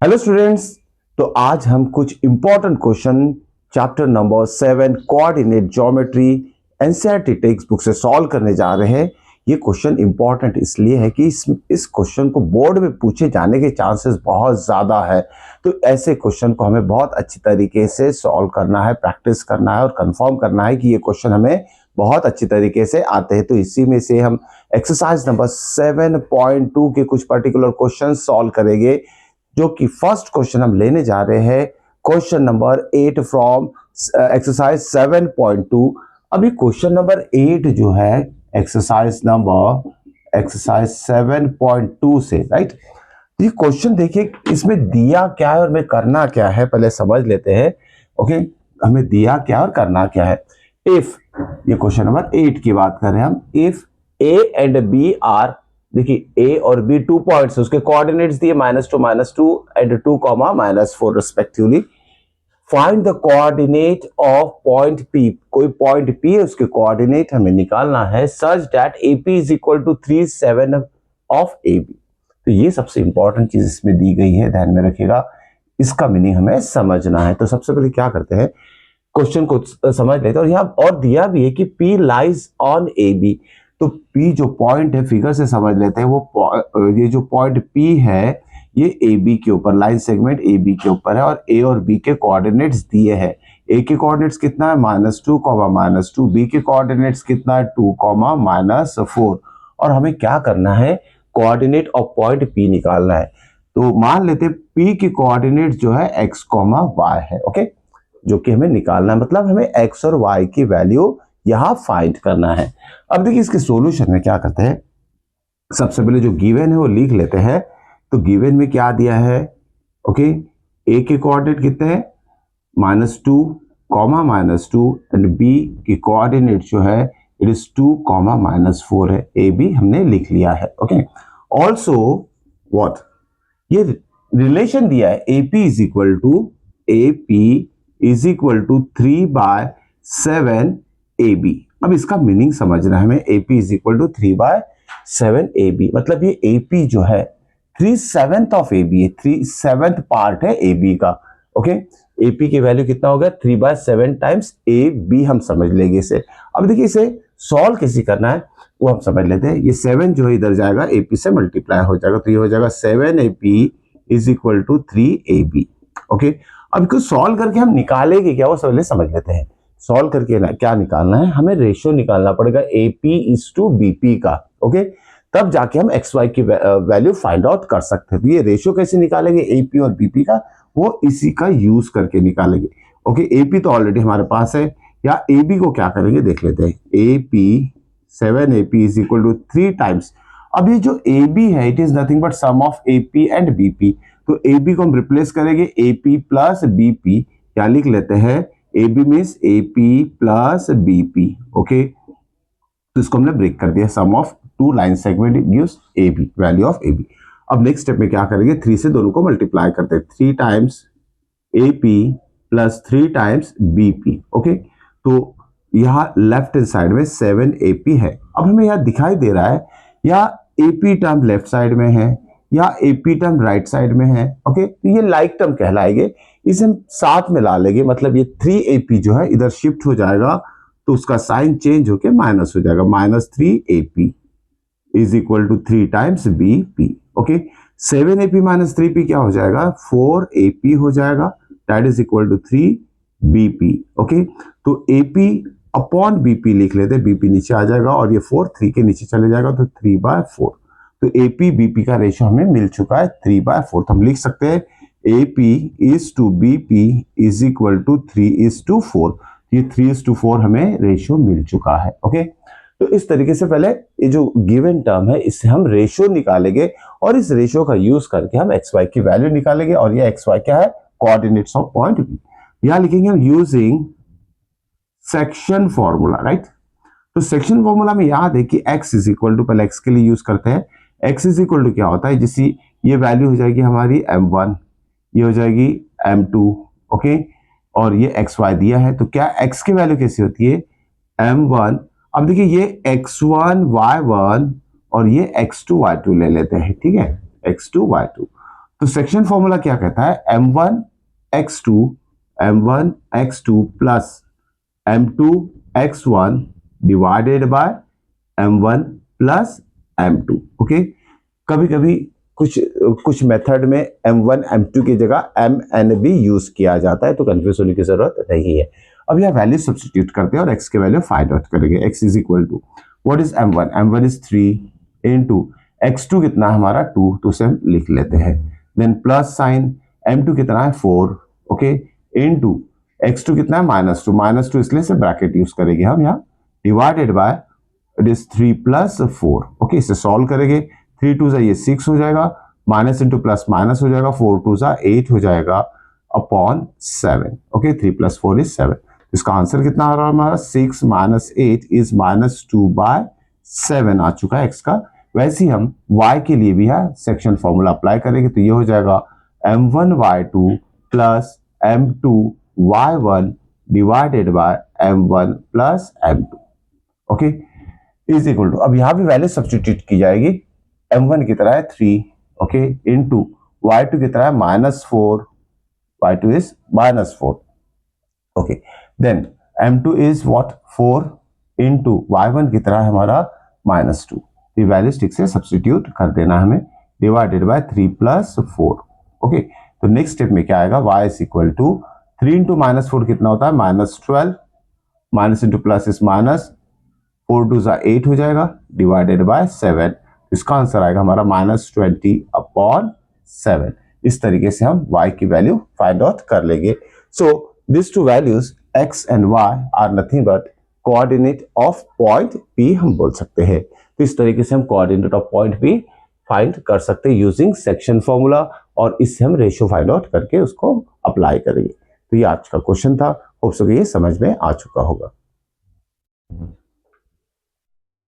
Hello students. तो आज हम कुछ important question chapter number 7 coordinate geometry NCERT text book से सॉल्व करने जा रहे हैं। ये क्वेश्चन इंपॉर्टेंट इसलिए है कि इस क्वेश्चन को बोर्ड में पूछे जाने के चांसेस बहुत ज़्यादा है। तो ऐसे क्वेश्चन को हमें बहुत अच्छी तरीके से सॉल्व करना है, प्रैक्टिस करना है और कंफर्म करना है कि ये क्वेश्चन हमें बहुत अच्छी तरीके से आते हैं। तो इसी में से हम एक्सरसाइज नंबर 7.2 के कुछ पर्टिकुलर क्वेश्चन सॉल्व करेंगे, जो कि फर्स्ट क्वेश्चन हम लेने जा रहे हैं क्वेश्चन नंबर 8 फ्रॉम एक्सरसाइज 7.2। अभी क्वेश्चन नंबर 8 जो है एक्सरसाइज 7.2 से, राइट। ये क्वेश्चन देखिए, इसमें दिया क्या है और हमें करना क्या है पहले समझ लेते हैं। ओके, हमें दिया क्या और करना क्या है। इफ, ये क्वेश्चन नंबर 8 की बात कर रहे हैं हम। If A and B are, देखिए ए और बी 2 पॉइंट्स, उसके कोऑर्डिनेट्स दिए -2 and 2, -4 respectively. Find the coordinate of point P. कोई पॉइंट पी है, उसके कोऑर्डिनेट हमें निकालना है such that AP is equal to 3/7 of A B. तो ये सबसे इंपॉर्टेंट चीज इसमें दी गई है, ध्यान में रखिएगा। इसका मीनिंग हमें समझना है। तो सबसे पहले क्या करते हैं, क्वेश्चन को समझ लेते हैं। और यहाँ और दिया भी है कि P lies on A B. तो P जो पॉइंट है, फिगर से समझ लेते हैं, वो ये जो पॉइंट P है ये ए बी के ऊपर, लाइन सेगमेंट ए बी के ऊपर है और ए और बी के कोऑर्डिनेट्स दिए हैं। ए के कोऑर्डिनेट्स कितना है -2, -2। बी के कोऑर्डिनेट्स कितना है 2, -4। और हमें क्या करना है, कोऑर्डिनेट ऑफ पॉइंट P निकालना है। तो मान लेते हैं P की कोऑर्डिनेट जो है x, y है। ओके, जो कि हमें निकालना है, मतलब हमें x और y की वैल्यू यहां फाइंड करना है। अब देखिए इसके सॉल्यूशन में क्या करते हैं, सबसे पहले जो गिवन है वो लिख लेते हैं। तो गिवन में क्या दिया है, ओके, a के कोऑर्डिनेट कितने हैं -2, -2 एंड b की कोऑर्डिनेट जो है इट इज 2, -4 है। ए बी हमने लिख लिया है। ओके, ऑल्सो व्हाट, ये रिलेशन दिया है AP is equal to 3/7 AB। अब इसका मीनिंग समझना है हमें। AP is equal to 3/7 AB, मतलब ये AP जो है 3/7 ऑफ AB है, 3/7 पार्ट है AB का। ओके, AP की वैल्यू कितना होगा 3/7 टाइम्स AB, हम समझ लेंगे इसे। अब देखिए इसे सॉल्व कैसे करना है वो हम समझ लेते हैं। ये 7 जो है इधर जाएगा, AP से मल्टीप्लाई हो जाएगा, तो ये हो जाएगा 7AP is equal to 3AB। Okay, अब इसको सॉल्व करके हम निकालेंगे क्या, वो समझ लेते हैं। सॉल्व करके क्या निकालना है, हमें रेशियो निकालना पड़ेगा AP इज टू BP का। ओके, तब जाके हम XY की वैल्यू फाइंड आउट कर सकते हैं। तो ये रेशियो कैसे निकालेंगे AP और BP का, वो इसी का यूज करके निकालेंगे। ओके, AP तो ऑलरेडी हमारे पास है, या AB को क्या करेंगे देख लेते हैं। AP 7AP is equal to 3 times, अब ये जो AB है it is nothing but sum of AP and BP। तो AB को हम रिप्लेस करेंगे AP प्लस BP, क्या लिख लेते हैं, AB means AP plus BP। Okay, तो इसको हमने ब्रेक कर दिया, sum of 2 line segment gives AB, value of AB। अब नेक्स्ट स्टेप में क्या करेंगे, 3 से दोनों को मल्टीप्लाई करते हैं, 3 times AP plus 3 times BP। Okay, तो यहाँ लेफ्ट हैंड साइड में 7AP है। अब हमें यहाँ दिखाई दे रहा है या AP टर्म लेफ्ट साइड में है या AP टर्म राइट साइड में है। ओके, तो ये लाइक टर्म कहलाएंगे, इसे हम साथ में ला लेंगे, मतलब ये 3AP जो है इधर शिफ्ट हो जाएगा, तो उसका साइन चेंज होकर माइनस हो जाएगा, -3AP is equal to 3 times BP। Okay, 7AP minus 3P क्या हो जाएगा, 4AP हो जाएगा, that is equal to 3BP। Okay, तो AP अपॉन BP लिख लेते हैं, BP नीचे आ जाएगा और ये 4 3 के नीचे चले जाएगा, तो 3/4। तो AP BP का रेशियो हमें मिल चुका है 3/4। तो हम लिख सकते हैं AP is to BP is equal to 3:4। ये 3:4 हमें रेशियो मिल चुका है। ओके, तो इस तरीके से पहले ये जो गिवन टर्म है इससे हम रेशियो निकालेंगे और इस रेशियो का यूज करके हम XY की वैल्यू निकालेंगे। और ये XY क्या है, कोऑर्डिनेट्स ऑफ पॉइंट P। यहां लिखेंगे हम यूजिंग सेक्शन फॉर्मूला, राइट। तो सेक्शन फॉर्मूला में याद है कि x इज इक्वल टू, पहले x के लिए यूज करते हैं, x इज इक्वल टू क्या होता है, जैसे ये वैल्यू हो जाएगी हमारी M1, ये हो जाएगी M2। ओके, और ये XY दिया है, तो क्या x की वैल्यू कैसी होती है, M1। अब देखिए ये X1 Y1 और ये X2 Y2 ले लेते हैं, ठीक है, X2 Y2। तो सेक्शन फॉर्मूला क्या कहता है, m1 x2 plus m2 x1 divided by m1 plus m2। Okay, कभी कभी कुछ मेथड में m1 m2 की जगह mn भी यूज किया जाता है, तो कंफ्यूज होने की जरूरत नहीं है। अब यह वैल्यू सब्स्टिट्यूट करते हैं और x के वैल्यू फाइंड आउट करेंगे। x is equal to what is m1 is 3 into x2 कितना है हमारा 2, तो उसे हम लिख लेते हैं। देन प्लस साइन m2 कितना है 4, ओके, इनटू x2 कितना है -2 इसलिए से ब्रैकेट यूज करेंगे हम यहाँ, divided by it is 3 plus 4। Okay, इसे सॉल्व करेंगे, 3 2 ये 6 हो जाएगा, माइनस इंटू प्लस माइनस हो जाएगा, 4 2 8 हो जाएगा अपॉन 7। Okay, 3 plus 4 is 7। इसका आंसर कितना आ रहा है हमारा, 6 माइनस 8 इज -2/7 आ चुका है x का। वैसे ही हम y के लिए भी है सेक्शन फॉर्मूला अप्लाई करेंगे, तो ये हो जाएगा m1y2 plus m2y1 divided by m1 plus m2। Okay, is equal to, अब यहां भी वैल्यू सब्स्टिट्यूट की जाएगी। m1 की तरह है 3, ओके, इनटू y2 की तरह है -4, y2 is -4। Okay, then m2 is what 4 into y1 की तरह है हमारा -2। ये वैल्यूज ठीक से सब्स्टिट्यूट कर देना हमें, डिवाइडेड बाय 3 प्लस 4। ओके, तो नेक्स्ट स्टेप में क्या आएगा, y is equal to 3 into -4 कितना होता है -12, minus into plus is minus, 4 2 8 हो जाएगा, डिवाइडेड बाय 7। इसका आंसर आएगा हमारा -20/7। इस तरीके से हम y की वैल्यू फाइंड आउट कर लेंगे। So this two values x and y are nothing but coordinate of point P हम बोल सकते हैं। तो इस तरीके से हम coordinate of point P find कर सकते हैं यूजिंग सेक्शन फॉर्मूला, और इससे हम रेशियो फाइंड आउट करके उसको अप्लाई करेंगे। तो ये आज का क्वेश्चन था, होप सो ये समझ में आ चुका होगा।